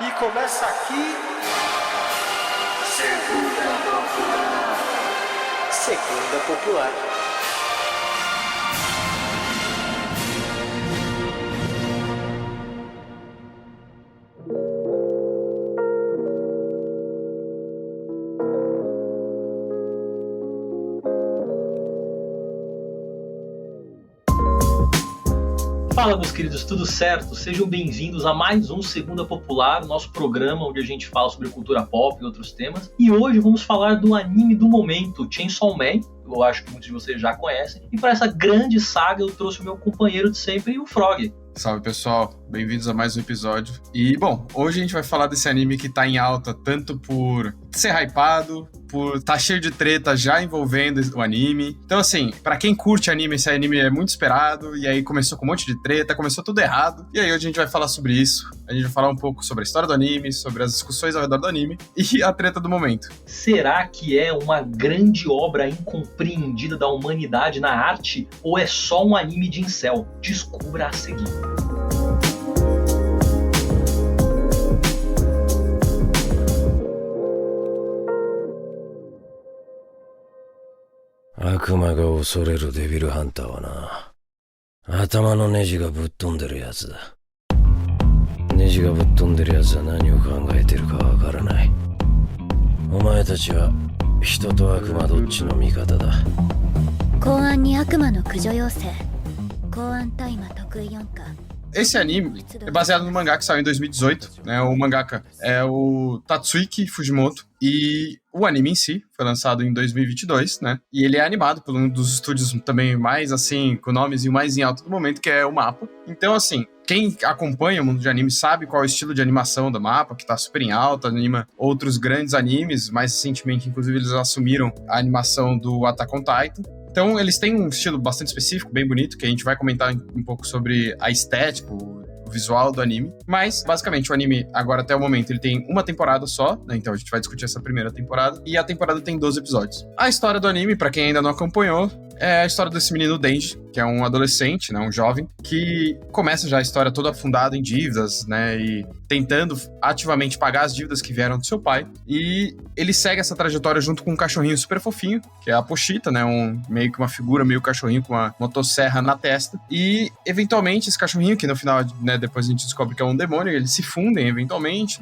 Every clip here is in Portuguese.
E começa aqui. Segunda Popular. Fala, meus queridos, tudo certo? Sejam bem-vindos a mais um Segunda Popular, nosso programa onde a gente fala sobre cultura pop e outros temas. E hoje vamos falar do anime do momento, Chainsaw Man. Eu acho que muitos de vocês já conhecem. E para essa grande saga eu trouxe o meu companheiro de sempre, o Frog. Salve, pessoal, bem-vindos a mais um episódio. E, bom, hoje a gente vai falar desse anime que tá em alta tanto por ser hypado, por tá cheio de treta já envolvendo o anime. Então, assim, pra quem curte anime, esse anime é muito esperado, e aí começou com um monte de treta, começou tudo errado. E aí hoje a gente vai falar sobre isso. A gente vai falar um pouco sobre a história do anime, sobre as discussões ao redor do anime e a treta do momento. Será que é uma grande obra incompreendida da humanidade na arte, ou é só um anime de incel? Descubra a seguir. Akumaが恐れるデビルハンターはな、頭のネジがぶっ飛んでるやつだ。ネジがぶっ飛んでるやつは何を考えてるかわからない。お前たちは人と悪魔どっちの味方だ。公安に悪魔の駆除要請。公安大麻得意4課。Esse anime é baseado no mangá que saiu em 2018, né? O mangaka é o Tatsuiki Fujimoto e o anime em si foi lançado em 2022, né? E ele é animado por um dos estúdios também mais, assim, com nomes mais em alta do momento, que é o MAPPA. Então, assim, quem acompanha o mundo de anime sabe qual é o estilo de animação da MAPPA, que tá super em alta, anima outros grandes animes. Mais recentemente, inclusive, eles assumiram a animação do Attack on Titan. Então, eles têm um estilo bastante específico, bem bonito, que a gente vai comentar um pouco sobre a estética, o visual do anime. Mas, basicamente, o anime, agora até o momento, ele tem uma temporada só, né? Então a gente vai discutir essa primeira temporada. E a temporada tem 12 episódios. A história do anime, pra quem ainda não acompanhou, é a história desse menino Denji, que é um adolescente, né, um jovem, que começa já a história toda afundada em dívidas, né, e tentando ativamente pagar as dívidas que vieram do seu pai. E ele segue essa trajetória junto com um cachorrinho super fofinho, que é a Pochita, né, meio que uma figura, meio cachorrinho com uma motosserra na testa. E, eventualmente, esse cachorrinho, que no final, né, depois a gente descobre que é um demônio, eles se fundem, eventualmente,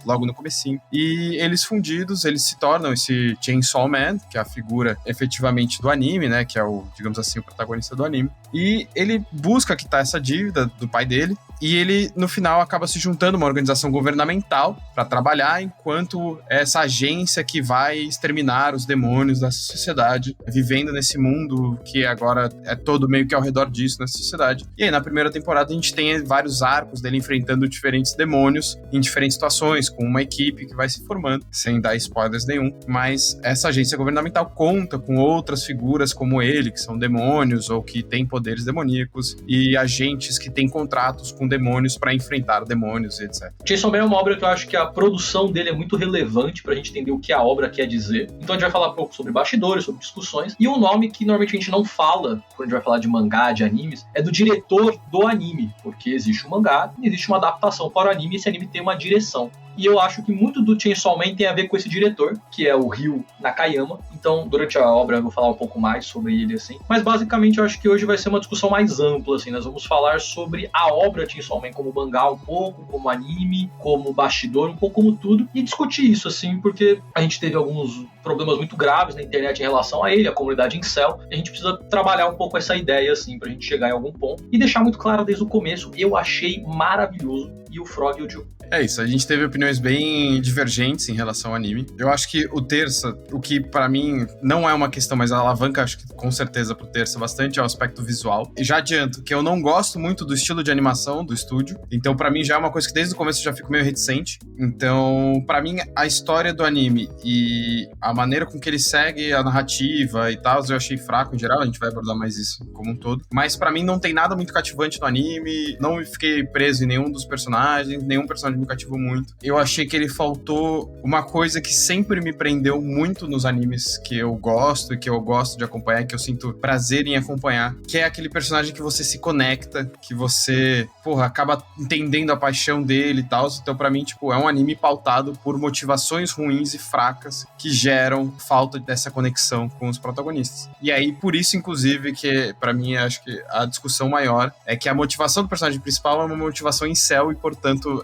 logo no comecinho. E eles fundidos, eles se tornam esse Chainsaw Man, que é a figura efetivamente do anime, né? Que é o, digamos assim, o protagonista do anime. E ele busca quitar essa dívida do pai dele. E ele, no final, acaba se juntando a uma organização governamental para trabalhar enquanto essa agência que vai exterminar os demônios dessa sociedade, vivendo nesse mundo que agora é todo meio que ao redor disso nessa sociedade. E aí, na primeira temporada, a gente tem vários arcos dele enfrentando diferentes demônios em diferentes situações, com uma equipe que vai se formando, sem dar spoilers nenhum. Mas essa agência governamental conta com outras figuras como ele, que são demônios ou que têm poderes demoníacos, e agentes que têm contratos com demônios para enfrentar demônios e etc. Chainsaw Man é uma obra que eu acho que a produção dele é muito relevante pra gente entender o que a obra quer dizer. Então a gente vai falar um pouco sobre bastidores, sobre discussões, e um nome que normalmente a gente não fala quando a gente vai falar de mangá, de animes, é do diretor do anime, porque existe um mangá e existe uma adaptação para o anime, e esse anime tem uma direção. E eu acho que muito do Chainsaw Man tem a ver com esse diretor, que é o Ryu Nakayama. Então, durante a obra eu vou falar um pouco mais sobre ele, assim. Mas, basicamente, eu acho que hoje vai ser uma discussão mais ampla, assim. Nós vamos falar sobre a obra Chainsaw Man como mangá um pouco, como anime, como bastidor, um pouco como tudo. E discutir isso, assim, porque a gente teve alguns problemas muito graves na internet em relação a ele, a comunidade incel. E a gente precisa trabalhar um pouco essa ideia, assim, pra gente chegar em algum ponto. E deixar muito claro desde o começo, eu achei maravilhoso. E o Frog e o Joe. É isso, a gente teve opiniões bem divergentes em relação ao anime. Eu acho que o Terça, o que pra mim não é uma questão, mas alavanca, acho que com certeza pro Terça bastante, é o aspecto visual. E já adianto que eu não gosto muito do estilo de animação do estúdio, então pra mim já é uma coisa que desde o começo eu já fico meio reticente. Então, pra mim, a história do anime e a maneira com que ele segue a narrativa e tal, eu achei fraco em geral, a gente vai abordar mais isso como um todo. Mas pra mim não tem nada muito cativante no anime, não fiquei preso em nenhum dos personagens, personagens, nenhum personagem me cativou muito. Eu achei que ele faltou uma coisa que sempre me prendeu muito nos animes que eu gosto e que eu gosto de acompanhar, que eu sinto prazer em acompanhar, que é aquele personagem que você se conecta, que você, acaba entendendo a paixão dele e tal. Então, pra mim, é um anime pautado por motivações ruins e fracas que geram falta dessa conexão com os protagonistas. E aí, por isso, inclusive, que pra mim, acho que a discussão maior é que a motivação do personagem principal é uma motivação incel e, portanto,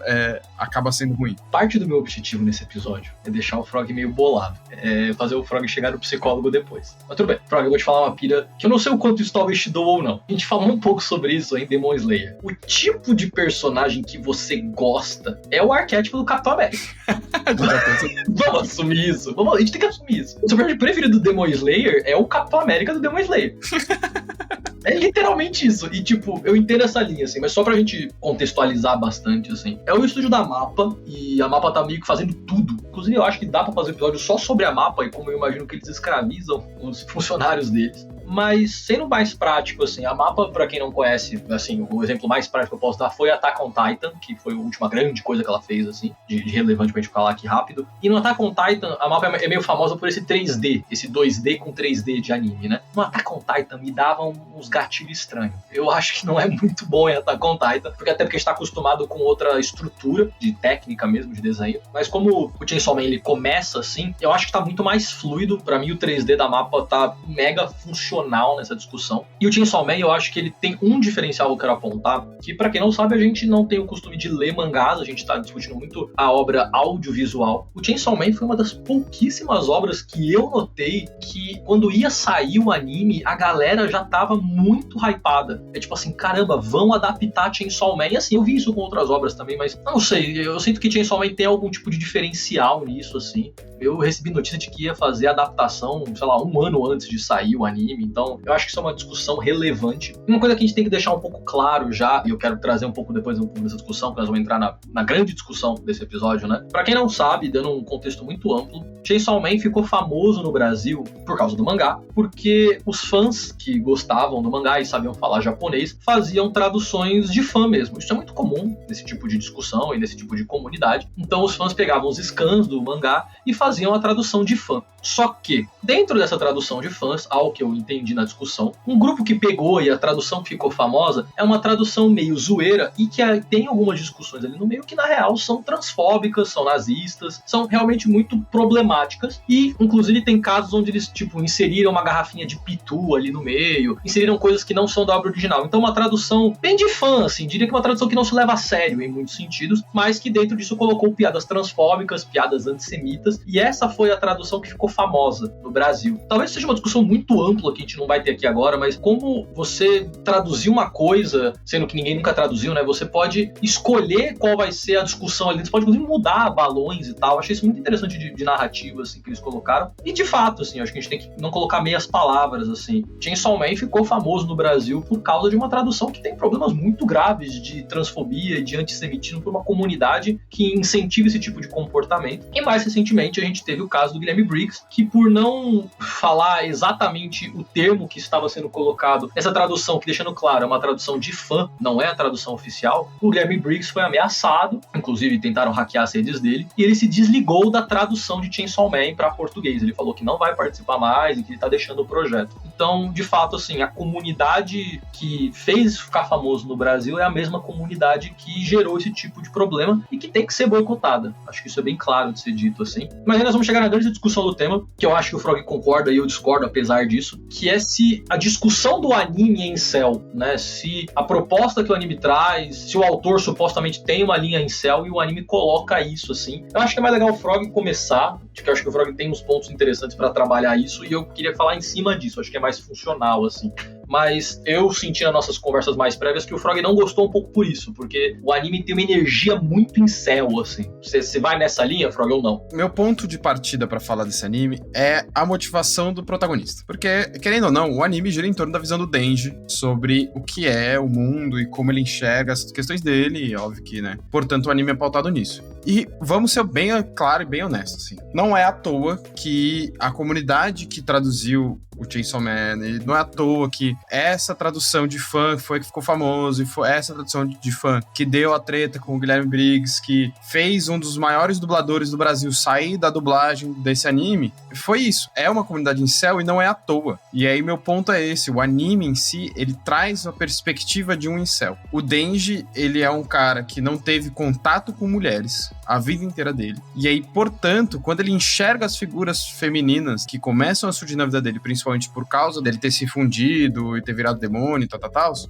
acaba sendo ruim. Parte do meu objetivo nesse episódio é deixar o Frog meio bolado. É fazer o Frog chegar no psicólogo depois. Mas tudo bem, Frog, eu vou te falar uma pira que eu não sei o quanto isso talvez te doa ou não. A gente falou um pouco sobre isso em Demon Slayer. O tipo de personagem que você gosta é o arquétipo do Capitão América. Vamos assumir isso. A gente tem que assumir isso. O personagem preferido do Demon Slayer é o Capitão América do Demon Slayer. É literalmente isso. E, eu entendo essa linha, assim, mas só pra gente contextualizar bastante, assim. É o estúdio da MAPPA, e a MAPPA tá meio que fazendo tudo. Inclusive, eu acho que dá pra fazer um episódio só sobre a MAPPA, e como eu imagino que eles escravizam os funcionários deles. Mas, sendo mais prático, assim, a MAPPA, pra quem não conhece, assim, o exemplo mais prático que eu posso dar foi Attack on Titan, que foi a última grande coisa que ela fez, assim, de relevante pra gente falar aqui rápido. E no Attack on Titan, a MAPPA é meio famosa por esse 3D, esse 2D com 3D de anime, né? No Attack on Titan me davam uns gatilhos estranhos. Eu acho que não é muito bom em Attack on Titan, porque até porque a gente tá acostumado com outra estrutura de técnica mesmo, de desenho. Mas como o Chainsaw Man, ele começa assim, eu acho que tá muito mais fluido. Pra mim, o 3D da MAPPA tá mega funcional nessa discussão. E o Chainsaw Man, eu acho que ele tem um diferencial que eu quero apontar, que pra quem não sabe, a gente não tem o costume de ler mangás, a gente tá discutindo muito a obra audiovisual. O Chainsaw Man foi uma das pouquíssimas obras que eu notei que quando ia sair o anime, a galera já tava muito hypada. É tipo assim, caramba, vão adaptar Chainsaw Man. E assim, eu vi isso com outras obras também, mas não sei, eu sinto que Chainsaw Man tem algum tipo de diferencial nisso, assim. Eu recebi notícia de que ia fazer a adaptação, sei lá, 1 ano antes de sair o anime, então eu acho que isso é uma discussão relevante. Uma coisa que a gente tem que deixar um pouco claro já, e eu quero trazer um pouco depois dessa discussão, que nós vamos entrar na grande discussão desse episódio, né? Pra quem não sabe, dando um contexto muito amplo, Chainsaw Man ficou famoso no Brasil por causa do mangá, porque os fãs que gostavam do mangá e sabiam falar japonês faziam traduções de fã mesmo. Isso é muito comum nesse tipo de discussão e nesse tipo de comunidade. Então os fãs pegavam os scans do mangá e faziam a tradução de fã. Só que, dentro dessa tradução de fãs, ao que eu entendi na discussão, um grupo que pegou e a tradução que ficou famosa é uma tradução meio zoeira e que tem algumas discussões ali no meio que, na real, são transfóbicas, são nazistas, são realmente muito problemáticas e, inclusive, tem casos onde eles, inseriram uma garrafinha de pitu ali no meio, inseriram coisas que não são da obra original. Então, uma tradução bem de fã, assim, diria que uma tradução que não se leva a sério em muitos sentidos, mas que dentro disso colocou piadas transfóbicas, piadas antissemitas, e essa foi a tradução que ficou famosa no Brasil. Talvez seja uma discussão muito ampla que a gente não vai ter aqui agora, mas como você traduzir uma coisa, sendo que ninguém nunca traduziu, né? Você pode escolher qual vai ser a discussão ali, você pode inclusive mudar balões e tal. Achei isso muito interessante de narrativa, assim, que eles colocaram. E de fato, assim, acho que a gente tem que não colocar meias palavras, assim. Chainsaw Man ficou famoso no Brasil por causa de uma tradução que tem problemas muito graves de transfobia e de antissemitismo por uma comunidade que incentiva esse tipo de comportamento. E mais recentemente a gente teve o caso do Guilherme Briggs, que por não falar exatamente o termo que estava sendo colocado, essa tradução que, deixando claro, é uma tradução de fã, não é a tradução oficial, o Guilherme Briggs foi ameaçado, inclusive tentaram hackear as redes dele, e ele se desligou da tradução de Chainsaw Man para português. Ele falou que não vai participar mais e que ele tá deixando o projeto. Então, de fato, assim, a comunidade que fez ficar famoso no Brasil é a mesma comunidade que gerou esse tipo de problema e que tem que ser boicotada. Acho que isso é bem claro de ser dito, assim. Mas aí nós vamos chegar na grande discussão do tema, que eu acho que o Frog concorda e eu discordo apesar disso, que é se a discussão do anime em incel, né, se a proposta que o anime traz, se o autor supostamente tem uma linha incel e o anime coloca isso, assim. Eu acho que é mais legal o Frog começar, porque eu acho que o Frog tem uns pontos interessantes pra trabalhar isso e eu queria falar em cima disso, acho que é mais funcional, assim. Mas eu senti nas nossas conversas mais prévias que o Frog não gostou um pouco por isso, porque o anime tem uma energia muito incel, assim. Você vai nessa linha, Frog, ou não? Meu ponto de partida pra falar desse anime é a motivação do protagonista. Porque, querendo ou não, o anime gira em torno da visão do Denji sobre o que é o mundo e como ele enxerga as questões dele, e óbvio que, né? Portanto, o anime é pautado nisso. E vamos ser bem claro e bem honesto, assim. Não é à toa que a comunidade que traduziu o Chainsaw Man, e não é à toa que essa tradução de fã foi que ficou famoso, e foi essa tradução de fã que deu a treta com o Guilherme Briggs, que fez um dos maiores dubladores do Brasil sair da dublagem desse anime, foi isso. É uma comunidade incel e não é à toa. E aí meu ponto é esse, o anime em si, ele traz a perspectiva de um incel. O Denji, ele é um cara que não teve contato com mulheres a vida inteira dele. E aí, portanto, quando ele enxerga as figuras femininas que começam a surgir na vida dele, principalmente por causa dele ter se fundido e ter virado demônio e tal,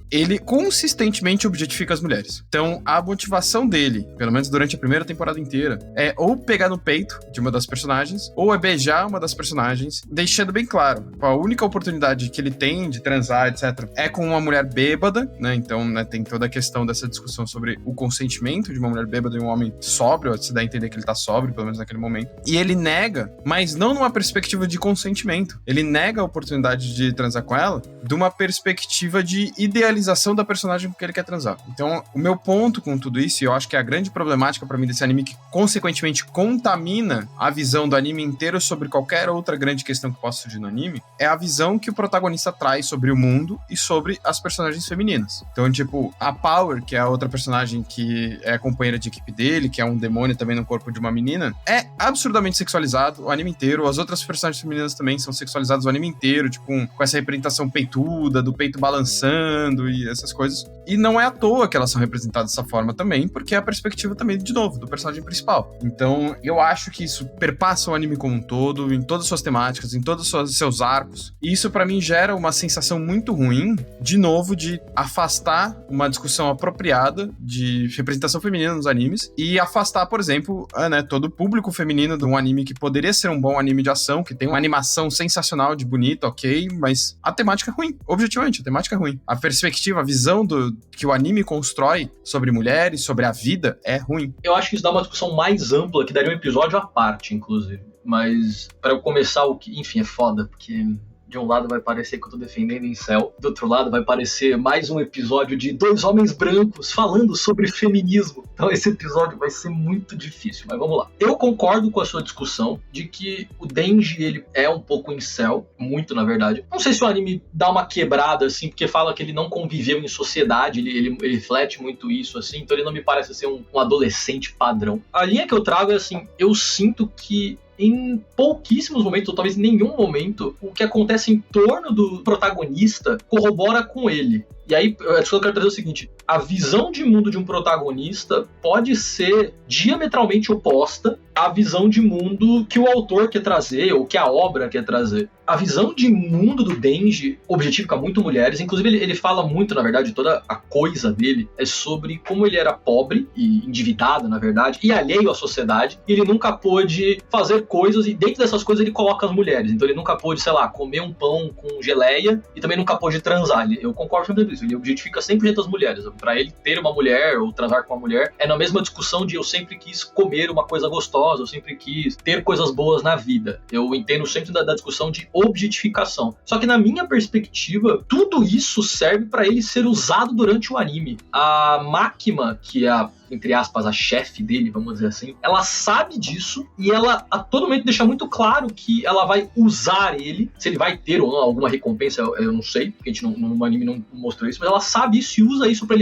ele consistentemente objetifica as mulheres. Então, a motivação dele, pelo menos durante a primeira temporada inteira, é ou pegar no peito de uma das personagens, ou é beijar uma das personagens, deixando bem claro, a única oportunidade que ele tem de transar, etc., é com uma mulher bêbada, né? Então, né, tem toda a questão dessa discussão sobre o consentimento de uma mulher bêbada e um homem sóbrio, se dá a entender que ele tá sóbrio, pelo menos naquele momento. E ele nega, mas não numa perspectiva de consentimento. Ele nega a oportunidade de transar com ela de uma perspectiva de idealização da personagem com que ele quer transar. Então, o meu ponto com tudo isso, e eu acho que é a grande problemática pra mim desse anime, que consequentemente contamina a visão do anime inteiro sobre qualquer outra grande questão que possa surgir no anime, é a visão que o protagonista traz sobre o mundo e sobre as personagens femininas. Então, tipo, a Power, que é a outra personagem que é a companheira de equipe dele, que é um demônio também no corpo de uma menina, é absurdamente sexualizado o anime inteiro. As outras personagens femininas também são sexualizadas o anime inteiro, tipo, com essa representação peituda, do peito balançando e essas coisas. E não é à toa que elas são representadas dessa forma também, porque é a perspectiva também, de novo, do personagem principal. Então, eu acho que isso perpassa o anime como um todo, em todas as suas temáticas, em todos os seus arcos. E isso, pra mim, gera uma sensação muito ruim, de novo, de afastar uma discussão apropriada de representação feminina nos animes e afastar, por exemplo, né, todo o público feminino de um anime que poderia ser um bom anime de ação, que tem uma animação sensacional de bonita, ok, mas a temática é ruim. Objetivamente, a temática é ruim. A perspectiva, a visão que o anime constrói sobre mulheres, sobre a vida, é ruim. Eu acho que isso dá uma discussão mais ampla, que daria um episódio à parte, inclusive. Mas, pra eu começar, enfim, é foda, porque de um lado vai parecer que eu tô defendendo incel, do outro lado vai parecer mais um episódio de dois homens brancos falando sobre feminismo. Então esse episódio vai ser muito difícil, mas vamos lá. Eu concordo com a sua discussão de que o Denji, ele é um pouco incel, muito na verdade. Não sei se o anime dá uma quebrada, assim, porque fala que ele não conviveu em sociedade, ele reflete muito isso, assim, então ele não me parece ser um adolescente padrão. A linha que eu trago é assim, eu sinto que em pouquíssimos momentos, ou talvez em nenhum momento, o que acontece em torno do protagonista corrobora com ele. E aí, eu quero trazer o seguinte, a visão de mundo de um protagonista pode ser diametralmente oposta à visão de mundo que o autor quer trazer, ou que a obra quer trazer. A visão de mundo do Denji objetifica muito mulheres, inclusive ele fala muito, na verdade, toda a coisa dele é sobre como ele era pobre e endividado, na verdade, e alheio à sociedade, e ele nunca pôde fazer coisas, e dentro dessas coisas ele coloca as mulheres, então ele nunca pôde, sei lá, comer um pão com geleia, e também nunca pôde transar. Eu concordo com isso, ele objetifica 100% as mulheres. Pra ele ter uma mulher ou transar com uma mulher é na mesma discussão de eu sempre quis comer uma coisa gostosa, eu sempre quis ter coisas boas na vida. Eu entendo sempre da discussão de objetificação. Só que na minha perspectiva, tudo isso serve pra ele ser usado durante o anime. A Makima, que é entre aspas, a chefe dele, vamos dizer assim, ela sabe disso e ela a todo momento deixa muito claro que ela vai usar ele, se ele vai ter ou não alguma recompensa, eu não sei, porque a gente no anime não mostrou isso, mas ela sabe isso e usa isso pra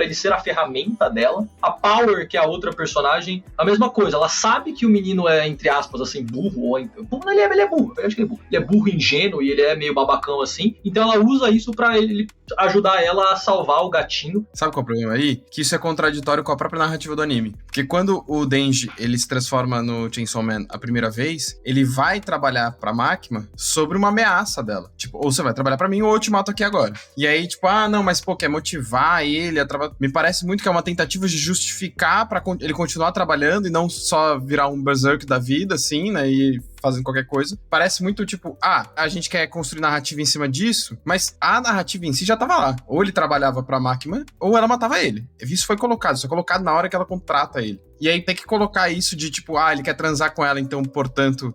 ele ser a ferramenta dela. A Power, que é a outra personagem, a mesma coisa, ela sabe que o menino é, entre aspas, assim, burro, ou burro, ele é burro, eu acho que ele é burro. Ele é burro, ingênuo e ele é meio babacão assim, então ela usa isso pra ele ajudar ela a salvar o gatinho. Sabe qual é o problema aí? Que isso é contraditório com a própria narrativa do anime. Porque quando o Denji, ele se transforma no Chainsaw Man a primeira vez, ele vai trabalhar pra Makima sobre uma ameaça dela. Tipo, ou você vai trabalhar pra mim ou eu te mato aqui agora. E aí, tipo, não, mas pô, quer motivar ele a trabalhar. Me parece muito que é uma tentativa de justificar pra ele continuar trabalhando e não só virar um berserk da vida, assim, né, e fazendo qualquer coisa. Parece muito tipo, a gente quer construir narrativa em cima disso, mas a narrativa em si já tava lá. Ou ele trabalhava pra Makima, ou ela matava ele. Isso foi colocado na hora que ela contrata ele. E aí tem que colocar isso de tipo, ele quer transar com ela, então, portanto,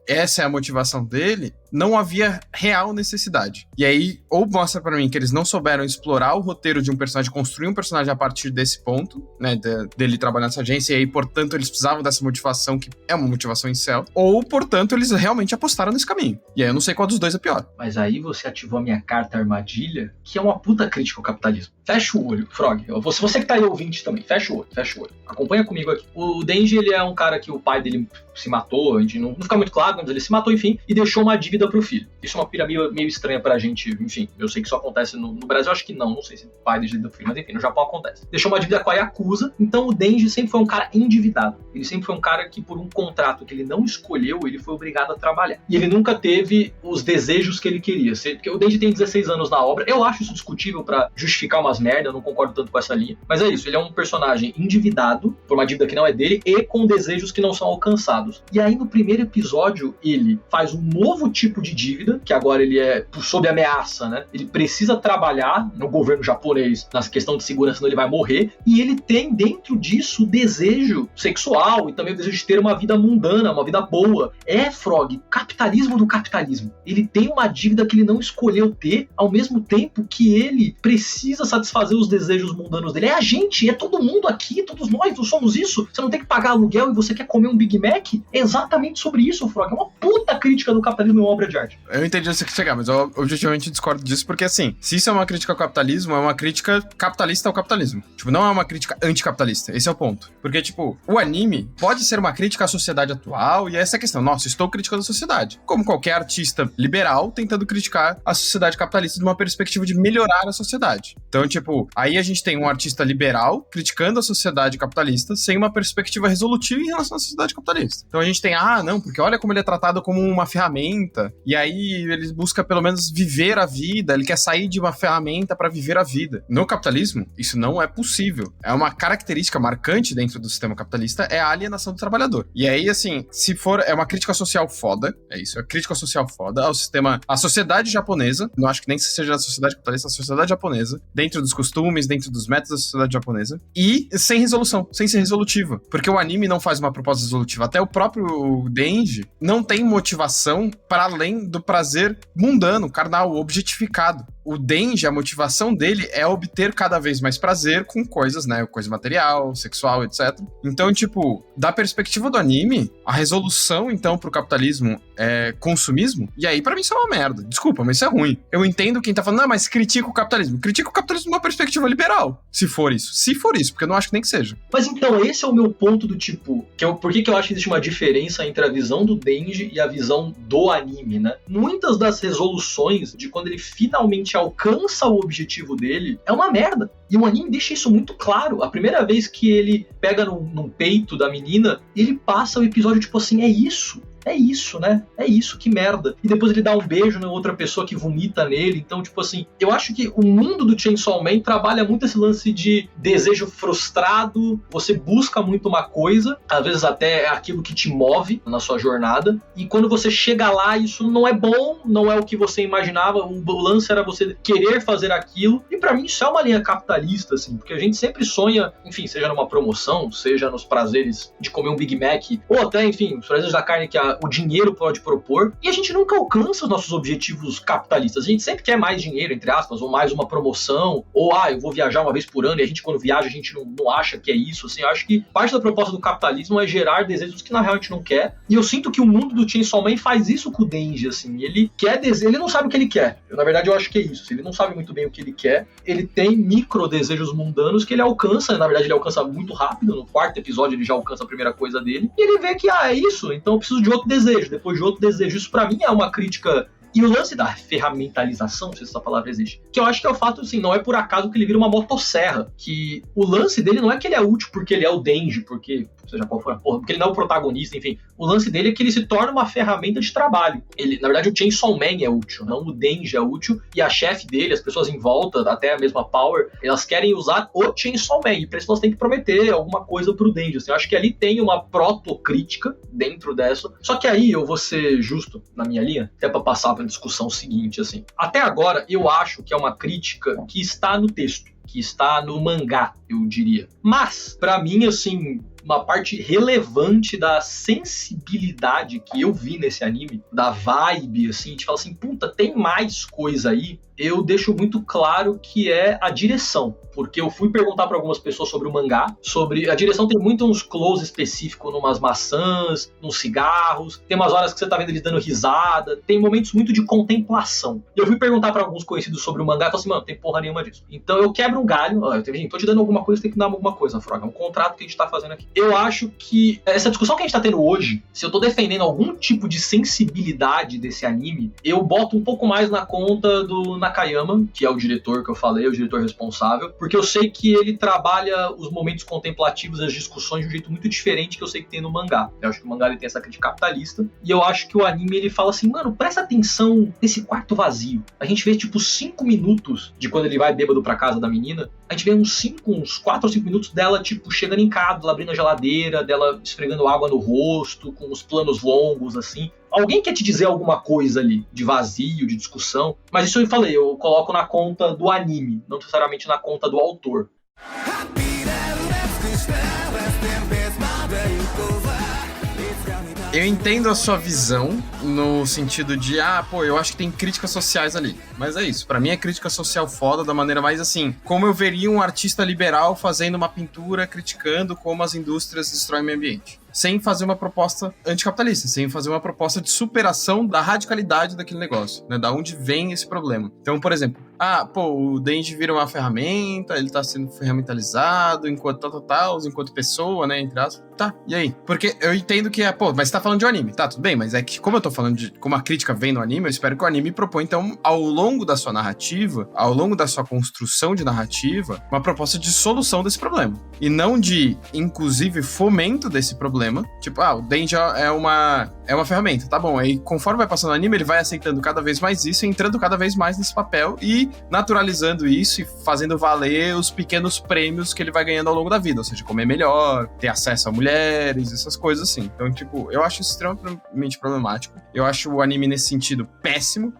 essa é a motivação dele. Não havia real necessidade. E aí, ou mostra pra mim que eles não souberam explorar o roteiro de um personagem, construir um personagem a partir desse ponto, né, dele trabalhar nessa agência, e aí, portanto, eles precisavam dessa motivação, que é uma motivação incel, ou, portanto, eles realmente apostaram nesse caminho. E aí eu não sei qual dos dois é pior. Mas aí você ativou a minha carta armadilha, que é uma puta crítica ao capitalismo. Fecha o olho, Frog. Você que tá aí ouvinte também, fecha o olho. Acompanha comigo aqui. O Denji, ele é um cara que o pai dele se matou, a gente não fica muito claro, mas ele se matou, enfim, e deixou uma dívida pro filho. Isso é uma pira meio estranha pra gente, enfim, eu sei que isso acontece no Brasil, acho que não sei se o pai deixa dívida pro filho, mas enfim, no Japão acontece. Deixou uma dívida com a Yakuza, então o Denji sempre foi um cara endividado. Ele sempre foi um cara que, por um contrato que ele não escolheu, ele foi obrigado a trabalhar. E ele nunca teve os desejos que ele queria. Porque o Denji tem 16 anos na obra, eu acho isso discutível pra justificar umas merdas, eu não concordo tanto com essa linha, mas é isso, ele é um personagem endividado, por uma dívida que não é dele, e com desejos que não são alcançados. E aí no primeiro episódio ele faz um novo tipo de dívida, que agora ele é sob ameaça, né? Ele precisa trabalhar no governo japonês nessa questão de segurança, senão ele vai morrer, e ele tem dentro disso o desejo sexual e também o desejo de ter uma vida mundana, uma vida boa. Frog, capitalismo do capitalismo. Ele tem uma dívida que ele não escolheu ter, ao mesmo tempo que ele precisa satisfazer os desejos mundanos dele. É a gente, é todo mundo aqui, todos nós somos isso. Você não tem que pagar aluguel e você quer comer um Big Mac? É exatamente sobre isso, Frog. É uma puta crítica do capitalismo em uma obra de arte. Eu entendi onde você quer chegar, mas eu objetivamente discordo disso, porque assim, se isso é uma crítica ao capitalismo, é uma crítica capitalista ao capitalismo. Tipo, não é uma crítica anticapitalista. Esse é o ponto. Porque, tipo, o anime pode ser uma crítica à sociedade atual, e essa é a questão. Nossa, estou criticando a sociedade. Como qualquer artista liberal tentando criticar a sociedade capitalista de uma perspectiva de melhorar a sociedade. Então, tipo, aí a gente tem um artista liberal criticando a sociedade capitalista sem uma perspectiva resolutiva em relação à sociedade capitalista. Então a gente tem, não, porque olha como ele é tratado como uma ferramenta, e aí ele busca pelo menos viver a vida, ele quer sair de uma ferramenta para viver a vida. No capitalismo, isso não é possível. É uma característica marcante dentro do sistema capitalista, é a alienação do trabalhador. E aí, assim, se for, é uma crítica social foda, é isso, é crítica social foda ao sistema, à sociedade japonesa, não acho que nem seja a sociedade capitalista, a sociedade japonesa, dentro dos costumes, dentro dos métodos da sociedade japonesa, e sem resolução, sem ser resolutiva, porque o anime não faz uma proposta resolutiva, até o próprio Denji não tem motivação para além do prazer mundano, carnal, objetificado. O Denji, a motivação dele é obter cada vez mais prazer com coisas, né, coisa material, sexual, etc. Então, tipo, da perspectiva do anime, a resolução, então, pro capitalismo é consumismo, e aí pra mim isso é uma merda. Desculpa, mas isso é ruim. Eu entendo quem tá falando, não, mas critica o capitalismo. Critica o capitalismo de uma perspectiva liberal, se for isso. Se for isso, porque eu não acho que nem que seja. Mas então, esse é o meu ponto do tipo, por que eu acho que existe uma diferença entre a visão do Denji e a visão do anime, né? Muitas das resoluções de quando ele finalmente alcança o objetivo dele é uma merda. E o anime deixa isso muito claro. A primeira vez que ele pega no peito da menina, ele passa o episódio tipo assim, é isso, né? É isso, que merda. E depois ele dá um beijo na outra pessoa que vomita nele. Então, tipo assim, eu acho que o mundo do Chainsaw Man trabalha muito esse lance de desejo frustrado, você busca muito uma coisa, às vezes até é aquilo que te move na sua jornada, e quando você chega lá, isso não é bom, não é o que você imaginava, o lance era você querer fazer aquilo, e pra mim isso é uma linha capitalista, assim, porque a gente sempre sonha, enfim, seja numa promoção, seja nos prazeres de comer um Big Mac, ou até, enfim, os prazeres da carne que o dinheiro pode propor, e a gente nunca alcança os nossos objetivos capitalistas. A gente sempre quer mais dinheiro, entre aspas, ou mais uma promoção, ou eu vou viajar uma vez por ano, e a gente quando viaja a gente não acha que é isso, assim. Eu acho que parte da proposta do capitalismo é gerar desejos que na real a gente não quer, e eu sinto que o mundo do Chainsaw Man faz isso com o Denji, assim. Ele quer ele não sabe o que ele quer. Na verdade eu acho que é isso, ele não sabe muito bem o que ele quer, ele tem micro desejos mundanos que ele alcança, na verdade ele alcança muito rápido, no quarto episódio ele já alcança a primeira coisa dele, e ele vê que, é isso, então eu preciso de outro desejo, depois de outro desejo. Isso pra mim é uma crítica. E o lance da ferramentalização, não sei se essa palavra existe, que eu acho que é o fato, assim, não é por acaso que ele vira uma motosserra, que o lance dele não é que ele é útil porque ele é o Denji, porque, seja qual for a porra, porque ele não é o protagonista, enfim, o lance dele é que ele se torna uma ferramenta de trabalho. Ele, na verdade, o Chainsaw Man é útil, não o Denji é útil, e a chefe dele, as pessoas em volta, até a mesma Power, elas querem usar o Chainsaw Man, e pra isso nós temos que prometer alguma coisa pro Denji, assim. Eu acho que ali tem uma protocrítica dentro dessa, só que aí eu vou ser justo na minha linha, até pra passar pra discussão seguinte, assim. Até agora, eu acho que é uma crítica que está no texto, que está no mangá, eu diria. Mas, pra mim, assim, uma parte relevante da sensibilidade que eu vi nesse anime, da vibe, assim, a gente fala assim, puta, tem mais coisa aí, eu deixo muito claro que é a direção. Porque eu fui perguntar para algumas pessoas sobre o mangá, sobre... A direção tem muito uns close específicos numas maçãs, nos cigarros, tem umas horas que você tá vendo eles dando risada, tem momentos muito de contemplação. E eu fui perguntar para alguns conhecidos sobre o mangá, e falei assim, mano, tem porra nenhuma disso. Então eu quebro um galho, ó, tô te dando alguma coisa, tem que dar alguma coisa, Froga, é um contrato que a gente tá fazendo aqui. Eu acho que essa discussão que a gente tá tendo hoje, se eu tô defendendo algum tipo de sensibilidade desse anime, eu boto um pouco mais na conta do Nakayama, que é o diretor que eu falei, o diretor responsável, porque eu sei que ele trabalha os momentos contemplativos, as discussões de um jeito muito diferente que eu sei que tem no mangá. Eu acho que o mangá ele tem essa crítica capitalista, e eu acho que o anime ele fala assim, mano, presta atenção nesse quarto vazio. A gente vê tipo 5 minutos de quando ele vai bêbado pra casa da menina, a gente vê uns 4 ou 5 minutos dela tipo chegando em casa, dela abrindo a geladeira, dela esfregando água no rosto, com os planos longos assim. Alguém quer te dizer alguma coisa ali, de vazio, de discussão, mas isso eu falei, eu coloco na conta do anime, não necessariamente na conta do autor. Eu entendo a sua visão no sentido de, eu acho que tem críticas sociais ali. Mas é isso, pra mim é crítica social foda da maneira mais assim, como eu veria um artista liberal fazendo uma pintura criticando como as indústrias destroem o meio ambiente. Sem fazer uma proposta anticapitalista, sem fazer uma proposta de superação da radicalidade daquele negócio, né? Da onde vem esse problema. Então, por exemplo, o Denji vira uma ferramenta, ele tá sendo ferramentalizado enquanto enquanto pessoa, né, entre aspas. Tá, e aí? Porque eu entendo que mas você tá falando de um anime, tá, tudo bem, mas é que como eu tô falando de como a crítica vem no anime, eu espero que o anime propõe, então, ao longo da sua narrativa, ao longo da sua construção de narrativa, uma proposta de solução desse problema. E não de, inclusive, fomento desse problema. Tipo, o Denji é uma ferramenta, tá bom. Aí, conforme vai passando o anime, ele vai aceitando cada vez mais isso, entrando cada vez mais nesse papel e naturalizando isso e fazendo valer os pequenos prêmios que ele vai ganhando ao longo da vida. Ou seja, comer melhor, ter acesso a mulheres, essas coisas assim. Então, tipo, eu acho isso extremamente problemático. Eu acho o anime nesse sentido péssimo,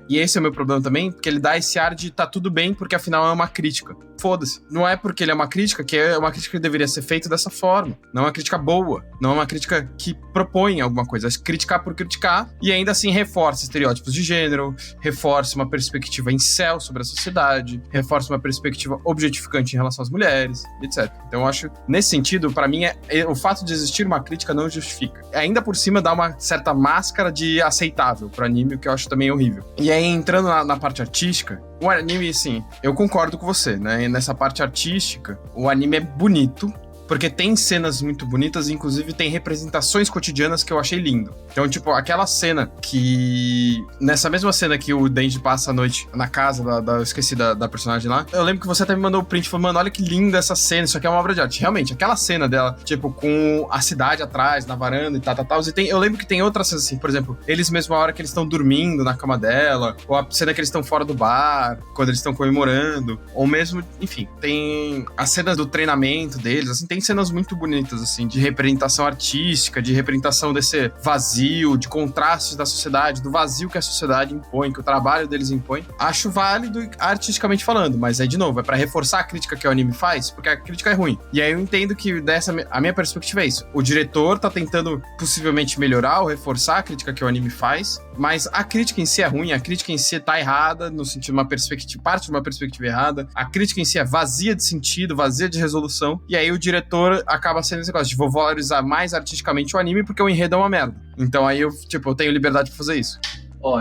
e esse é o meu problema também, porque ele dá esse ar de tá tudo bem, porque afinal é uma crítica. Foda-se. Não é porque ele é uma crítica que é uma crítica que deveria ser feita dessa forma. Não é uma crítica boa. Não é uma crítica que propõe alguma coisa. É criticar por criticar e ainda assim reforça estereótipos de gênero, reforça uma perspectiva incel sobre a sociedade, reforça uma perspectiva objetificante em relação às mulheres, etc. Então eu acho, nesse sentido, pra mim, o fato de existir uma crítica não justifica. Ainda por cima dá uma certa máscara de aceitável pro anime, o que eu acho também horrível. E aí, entrando na parte artística, o anime, assim, eu concordo com você, né? Nessa parte artística, o anime é bonito, porque tem cenas muito bonitas, inclusive tem representações cotidianas que eu achei lindo. Então, tipo, aquela cena que... Nessa mesma cena que o Denji passa a noite na casa eu esqueci da personagem lá, eu lembro que você até me mandou o print e falou, mano, olha que linda essa cena, isso aqui é uma obra de arte. Realmente, aquela cena dela, tipo, com a cidade atrás, na varanda e tal. E eu lembro que tem outras cenas assim, por exemplo, eles mesmo a hora que eles estão dormindo na cama dela, ou a cena que eles estão fora do bar, quando eles estão comemorando, ou mesmo, enfim, tem as cenas do treinamento deles, assim, tem cenas muito bonitas, assim, de representação artística, de representação desse vazio, de contrastes da sociedade, do vazio que a sociedade impõe, que o trabalho deles impõe. Acho válido artisticamente falando, mas aí, de novo, é pra reforçar a crítica que o anime faz, porque a crítica é ruim. E aí eu entendo que a minha perspectiva é isso. O diretor tá tentando possivelmente melhorar ou reforçar a crítica que o anime faz, mas a crítica em si é ruim, a crítica em si tá errada, no sentido de uma perspectiva, parte de uma perspectiva errada, a crítica em si é vazia de sentido, vazia de resolução, e aí o diretor acaba sendo esse negócio de vou valorizar mais artisticamente o anime porque o enredo é uma merda. Então aí eu tenho liberdade pra fazer isso.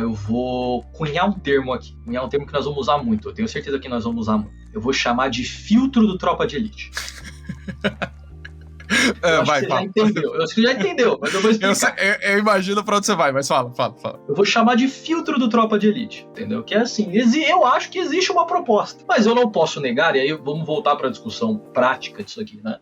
Eu vou cunhar um termo aqui, que nós vamos usar muito, eu tenho certeza que nós vamos usar muito. Eu vou chamar de filtro do Tropa de Elite. Eu acho que você já entendeu. Eu acho que já entendeu, mas eu vou explicar. Eu imagino pra onde você vai, mas fala. Eu vou chamar de filtro do Tropa de Elite, entendeu? Que é assim, eu acho que existe uma proposta, mas eu não posso negar, e aí vamos voltar pra discussão prática disso aqui, né?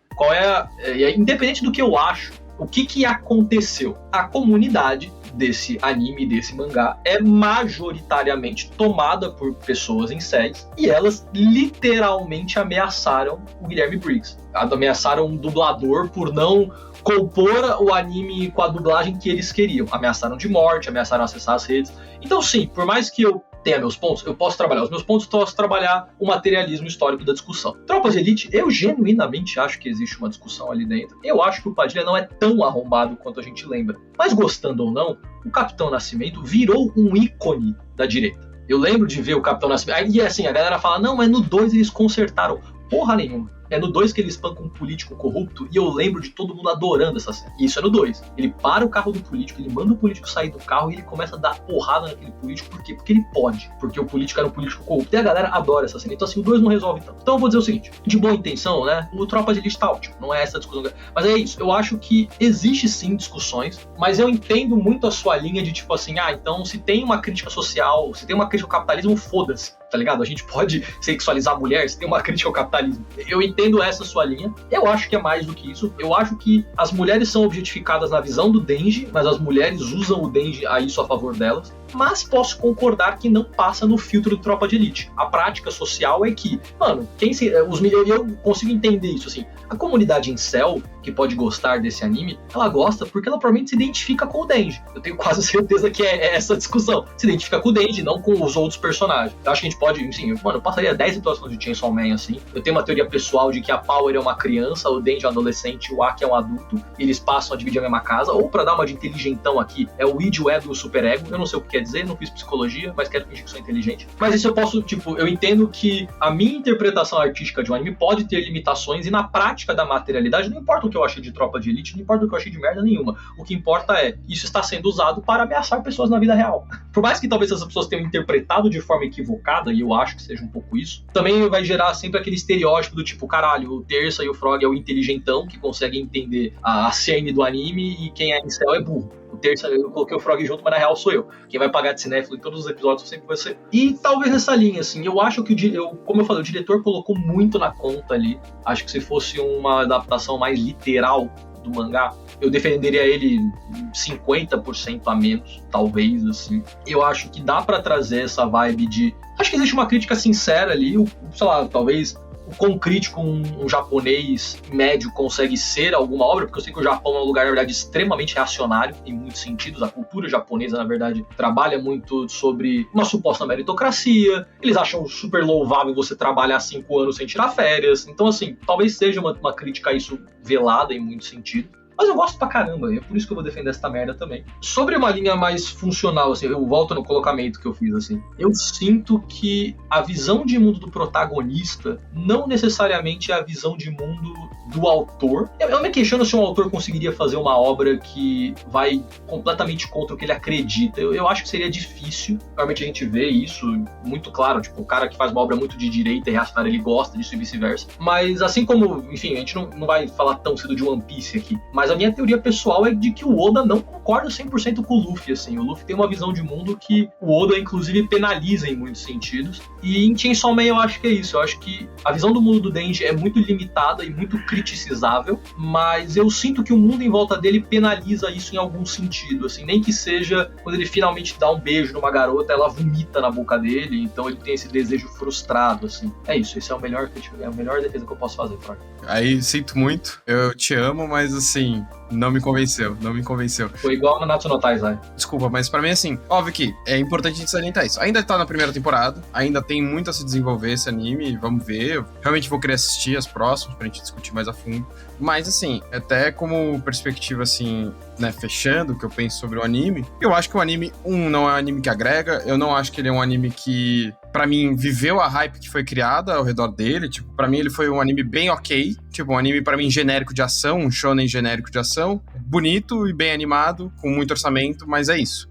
Independente do que eu acho, o que aconteceu? A comunidade desse anime, desse mangá, é majoritariamente tomada por pessoas incéis e elas literalmente ameaçaram o Guilherme Briggs. Ameaçaram um dublador por não compor o anime com a dublagem que eles queriam. Ameaçaram de morte, ameaçaram acessar as redes. Então sim, por mais que eu tenha meus pontos, eu posso trabalhar os meus pontos, posso trabalhar o materialismo histórico da discussão. Tropas de Elite, eu genuinamente acho que existe uma discussão ali dentro. Eu acho que o Padilha não é tão arrombado quanto a gente lembra. Mas gostando ou não, o Capitão Nascimento virou um ícone da direita. Eu lembro de ver o Capitão Nascimento. E assim, a galera fala, não, mas no 2 eles consertaram. Porra nenhuma. É no 2 que ele espanca um político corrupto e eu lembro de todo mundo adorando essa cena. E isso é no 2. Ele para o carro do político, ele manda o político sair do carro e ele começa a dar porrada naquele político. Por quê? Porque ele pode. Porque o político era um político corrupto. E a galera adora essa cena. Então assim, o 2 não resolve tanto. Então eu vou dizer o seguinte, de boa intenção, né? O Tropa de Elite tá ótimo. Não é essa a discussão. Mas é isso. Eu acho que existe sim discussões, mas eu entendo muito a sua linha de tipo assim, então se tem uma crítica social, se tem uma crítica ao capitalismo, foda-se. Tá ligado? A gente pode sexualizar a mulher se tem uma crítica ao capitalismo. Eu entendo essa sua linha. Eu acho que é mais do que isso. Eu acho que as mulheres são objetificadas na visão do Denji, mas as mulheres usam o Denji a isso a favor delas. Mas posso concordar que não passa no filtro do Tropa de Elite. A prática social é que, mano, eu consigo entender isso, assim. A comunidade incel, que pode gostar desse anime, ela gosta porque ela provavelmente se identifica com o Denji. Eu tenho quase certeza que é essa discussão. Se identifica com o Denji, não com os outros personagens. Eu acho que a gente pode, assim, mano, eu passaria 10 situações de Chainsaw Man, assim. Eu tenho uma teoria pessoal de que a Power é uma criança, o Denji é um adolescente, o Aki é um adulto, e eles passam a dividir a mesma casa. Ou pra dar uma de inteligentão aqui, é o id, o ego e o superego. Eu não sei o que quer dizer, não fiz psicologia, mas quero fingir que sou inteligente. Mas isso eu posso, eu entendo que a minha interpretação artística de um anime pode ter limitações e na prática da materialidade, não importa o que eu achei de Tropa de Elite, não importa o que eu achei de merda nenhuma. O que importa é, isso está sendo usado para ameaçar pessoas na vida real. Por mais que talvez essas pessoas tenham interpretado de forma equivocada, e eu acho que seja um pouco isso, também vai gerar sempre aquele estereótipo do tipo, caralho, o Terça e o Frog é o inteligentão que consegue entender a cerne do anime e quem é incel é burro. O Terça, eu coloquei o Frog junto, mas na real sou eu. Quem vai pagar de cinéfilo em todos os episódios sempre vai ser. E talvez nessa linha, assim, eu acho que como eu falei, o diretor colocou muito na conta ali. Acho que se fosse uma adaptação mais literal do mangá, eu defenderia ele 50% a menos, talvez, assim. Eu acho que dá pra trazer essa vibe de... Acho que existe uma crítica sincera ali, sei lá, talvez... O quão crítico um japonês médio consegue ser alguma obra, porque eu sei que o Japão é um lugar, na verdade, extremamente reacionário, em muitos sentidos. A cultura japonesa, na verdade, trabalha muito sobre uma suposta meritocracia. Eles acham super louvável você trabalhar 5 anos sem tirar férias. Então, assim, talvez seja uma crítica a isso velada em muitos sentidos. Mas eu gosto pra caramba, e é por isso que eu vou defender essa merda também. Sobre uma linha mais funcional, assim, eu volto no colocamento que eu fiz, assim. Eu sinto que a visão de mundo do protagonista não necessariamente é a visão de mundo do autor. Eu me questiono se um autor conseguiria fazer uma obra que vai completamente contra o que ele acredita. Eu acho que seria difícil. Realmente a gente vê isso muito claro, tipo, o cara que faz uma obra muito de direita e reacionária, ele gosta disso e vice-versa. Mas assim como, enfim, a gente não vai falar tão cedo de One Piece aqui, mas a minha teoria pessoal é de que o Oda não concorda 100% com o Luffy, assim. O Luffy tem uma visão de mundo que o Oda, inclusive, penaliza em muitos sentidos. E em Chainsaw Man eu acho que é isso. Eu acho que a visão do mundo do Denji é muito limitada e muito criticizável, mas eu sinto que o mundo em volta dele penaliza isso em algum sentido, assim. Nem que seja quando ele finalmente dá um beijo numa garota, ela vomita na boca dele, então ele tem esse desejo frustrado, assim. É isso, esse é a melhor defesa que eu posso fazer, Flávio. Aí, sinto muito, eu te amo, mas assim, não me convenceu. Foi igual no Natsu no Taizai. Desculpa, mas pra mim, assim, óbvio que é importante a gente salientar isso. Ainda tá na primeira temporada, ainda tem muito a se desenvolver esse anime, vamos ver. Eu realmente vou querer assistir as próximas pra gente discutir mais a fundo. Mas, assim, até como perspectiva, assim, né, fechando o que eu penso sobre o anime, eu acho que o anime, não é um anime que agrega, eu não acho que ele é um anime que, pra mim, viveu a hype que foi criada ao redor dele, tipo, pra mim ele foi um anime bem ok, tipo, um anime pra mim genérico de ação, um shonen genérico de ação, bonito e bem animado, com muito orçamento, mas é isso.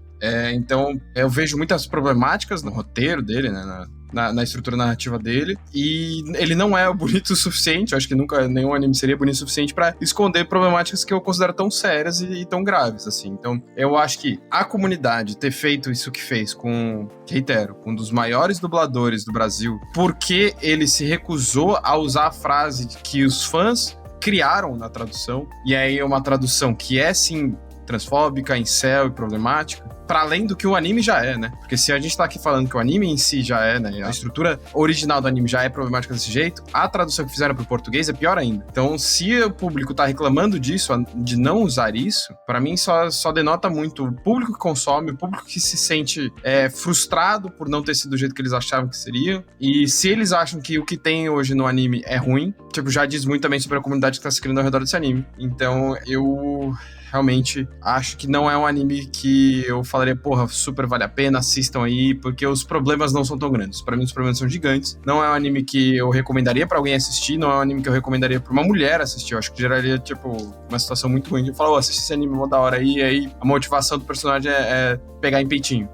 Então, eu vejo muitas problemáticas no roteiro dele, né, na estrutura narrativa dele, e ele não é bonito o suficiente, eu acho que nunca nenhum anime seria bonito o suficiente pra esconder problemáticas que eu considero tão sérias e tão graves, assim. Então, eu acho que a comunidade ter feito isso que fez com, reitero, com um dos maiores dubladores do Brasil, porque ele se recusou a usar a frase que os fãs criaram na tradução, e aí é uma tradução que é, sim, transfóbica, incel e problemática. pra além do que o anime já é, né? Porque se a gente tá aqui falando que o anime em si já é, né? A estrutura original do anime já é problemática desse jeito, a tradução que fizeram pro português é pior ainda. Então, se o público tá reclamando disso, de não usar isso, pra mim só denota muito o público que consome, o público que se sente frustrado por não ter sido do jeito que eles achavam que seria. E se eles acham que o que tem hoje no anime é ruim, tipo, já diz muito também sobre a comunidade que tá se criando ao redor desse anime. Então, eu realmente acho que não é um anime que eu falaria, porra, super vale a pena, assistam aí, porque os problemas não são tão grandes. Pra mim, os problemas são gigantes. Não é um anime que eu recomendaria pra alguém assistir, não é um anime que eu recomendaria pra uma mulher assistir. Eu acho que geraria, tipo, uma situação muito ruim de falar, assiste esse anime, mó da hora aí, e aí a motivação do personagem é pegar em peitinho.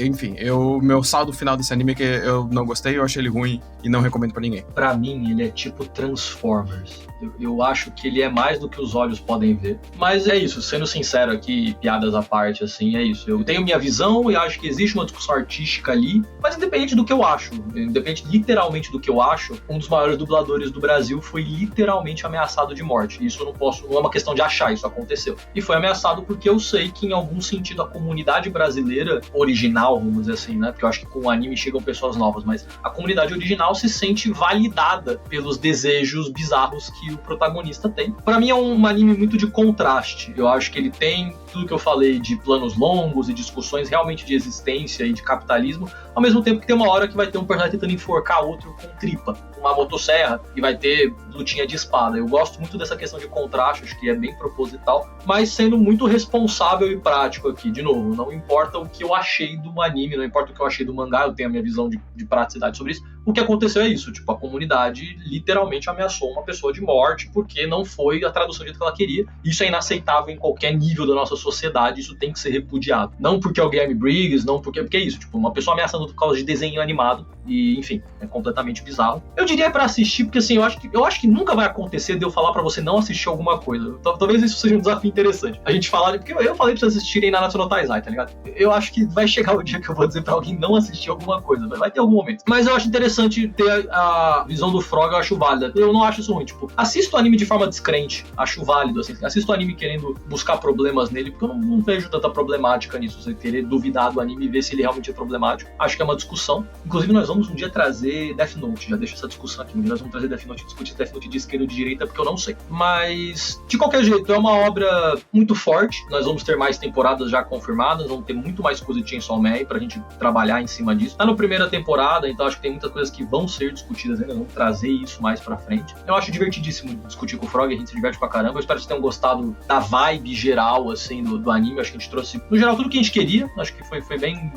Enfim, meu saldo final desse anime é que eu não gostei, eu achei ele ruim e não recomendo pra ninguém. Pra mim, ele é tipo Transformers. Eu acho que ele é mais do que os olhos podem ver. Mas é isso, sendo sincero aqui, piadas à parte, assim, é isso. Eu tenho minha visão e acho que existe uma discussão artística ali, mas independente do que eu acho, independente literalmente do que eu acho, um dos maiores dubladores do Brasil foi literalmente ameaçado de morte. Isso eu não é uma questão de achar, isso aconteceu. E foi ameaçado porque eu sei que em algum sentido a comunidade brasileira original, vamos dizer assim, né? Porque eu acho que com o anime chegam pessoas novas, mas a comunidade original se sente validada pelos desejos bizarros que o protagonista tem. Pra mim é um anime muito de contraste. Eu acho que ele tem tudo que eu falei de planos longos e discussões realmente de existência e de capitalismo, ao mesmo tempo que tem uma hora que vai ter um personagem tentando enforcar outro com tripa, com uma motosserra, e vai ter lutinha de espada. Eu gosto muito dessa questão de contraste, acho que é bem proposital, mas sendo muito responsável e prático aqui. De novo, não importa o que eu achei do anime, não importa o que eu achei do mangá, eu tenho a minha visão de praticidade sobre isso. O que aconteceu é isso, tipo, a comunidade literalmente ameaçou uma pessoa de morte porque não foi a tradução do jeito que ela queria. Isso é inaceitável em qualquer nível da nossa sociedade, isso tem que ser repudiado. Não porque é o Guilherme Briggs, não porque é isso, tipo, uma pessoa ameaçando por causa de desenho animado, e enfim, é completamente bizarro. Eu diria pra assistir, porque assim, eu acho que nunca vai acontecer de eu falar pra você não assistir alguma coisa. Talvez isso seja um desafio interessante. A gente falar, porque eu falei pra vocês assistirem Nanatsu no Taizai, tá ligado? Eu acho que vai chegar o dia que eu vou dizer pra alguém não assistir alguma coisa, vai ter algum momento. Mas eu acho interessante ter a visão do Frog, eu acho válida. Eu não acho isso ruim, tipo, assisto o anime de forma descrente, acho válido, assim, assisto o anime querendo buscar problemas nele, porque eu não vejo tanta problemática nisso, você querer duvidar do anime e ver se ele realmente é problemático. Acho que é uma discussão. Inclusive, nós vamos um dia trazer Death Note, já deixo essa discussão aqui, nós vamos trazer Death Note, discutir Death Note de esquerda ou de direita, porque eu não sei. Mas, de qualquer jeito, é uma obra muito forte, nós vamos ter mais temporadas já confirmadas, vamos ter muito mais coisa de Chainsaw Man pra gente trabalhar em cima disso. Tá na primeira temporada, então acho que tem muitas coisas que vão ser discutidas ainda, vamos trazer isso mais pra frente. Eu acho divertidíssimo discutir com o Frog, a gente se diverte pra caramba. Eu espero que vocês tenham gostado da vibe geral, assim, do anime. Acho que a gente trouxe, no geral, tudo que a gente queria. Acho que foi bem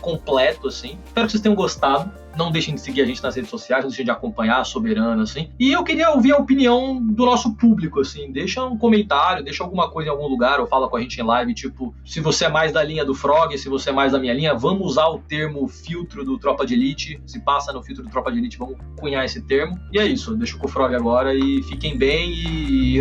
completo, assim. Espero que vocês tenham gostado. Não deixem de seguir a gente nas redes sociais, não deixem de acompanhar a Soberana, assim. E eu queria ouvir a opinião do nosso público, assim. Deixa um comentário, deixa alguma coisa em algum lugar, ou fala com a gente em live, tipo, se você é mais da linha do Frog, se você é mais da minha linha, vamos usar o termo filtro do Tropa de Elite. Se passa no filtro do Tropa de Elite, vamos cunhar esse termo. E é isso, deixo com o Frog agora e fiquem bem e...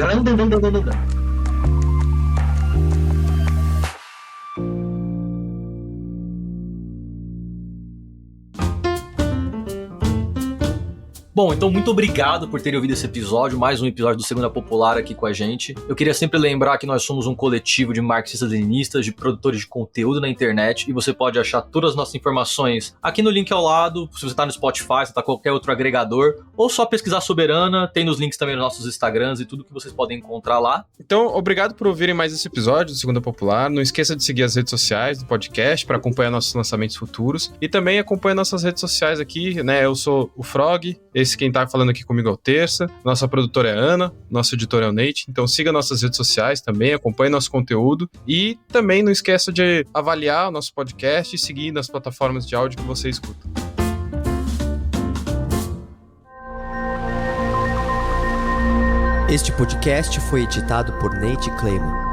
Bom, então muito obrigado por terem ouvido esse episódio, mais um episódio do Segunda Popular aqui com a gente. Eu queria sempre lembrar que nós somos um coletivo de marxistas-leninistas, de produtores de conteúdo na internet, e você pode achar todas as nossas informações aqui no link ao lado, se você tá no Spotify, se tá qualquer outro agregador, ou só pesquisar Soberana, tem nos links também nos nossos Instagrams e tudo que vocês podem encontrar lá. Então, obrigado por ouvirem mais esse episódio do Segunda Popular. Não esqueça de seguir as redes sociais do podcast para acompanhar nossos lançamentos futuros, e também acompanha nossas redes sociais aqui, né? Eu sou o Frog, esse quem tá falando aqui comigo é o Terça, nossa produtora é a Ana, nosso editor é o Nate, então siga nossas redes sociais também, acompanhe nosso conteúdo e também não esqueça de avaliar o nosso podcast e seguir nas plataformas de áudio que você escuta. Este podcast foi editado por Nate Clayman.